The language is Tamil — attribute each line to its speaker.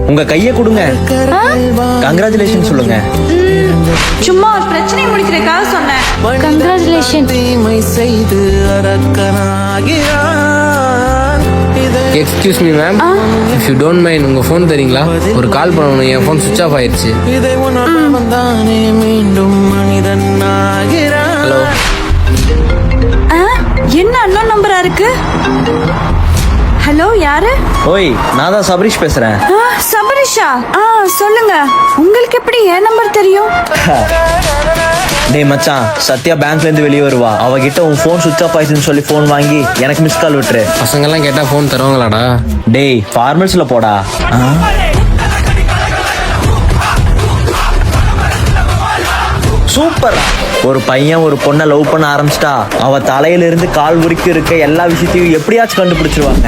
Speaker 1: உங்க கையை கொடுங்க. கங்க்ராச்சுலேஷன் சொல்லுங்க.
Speaker 2: சும்மா ஒரு பிரச்சனையை முடிக்கிறதுக்காக சொன்னேன்.
Speaker 3: Congratulation.
Speaker 4: Excuse me ma'am, if you don't mind உங்க ஃபோன் தரீங்களா? ஒரு கால் பண்ணணும், என் ஃபோன் சுவிட்ச் ஆஃப் ஆயிடுச்சு. ஹலோ.
Speaker 2: என்ன அண்ணன் நம்பரா இருக்கு? ஹலோ, யாரு?
Speaker 1: ஓய், நான் தான் சபரிஷ் பேசுறேன்.
Speaker 2: சபரிஷா? சொல்லுங்க. உங்களுக்கு எப்படி என் நம்பர் தெரியும்?
Speaker 1: டேய் மச்சான், சத்யா பேங்க்ல இருந்து வெளியே வருவா. அவகிட்ட உன் ஃபோன் சுவிட்ச் ஆஃப் ஆயிடுச்சுன்னு சொல்லி ஃபோன் வாங்கி எனக்கு மிஸ் கால் விட்டுரு.
Speaker 4: பசங்கெல்லாம் கேட்டா ஃபோன் தருவாங்களாடா?
Speaker 1: டேய் ஃபார்மல்ஸ்ல போடா. சூப்பர். ஒரு பையன் ஒரு பொண்ணை லவ் பண்ண ஆரம்பிச்சிட்டா அவ தலையில இருந்து கால் வரைக்கும் இருக்க எல்லா விஷயத்தையும் எப்படியாச்சும் கண்டுபிடிச்சிருவாங்க.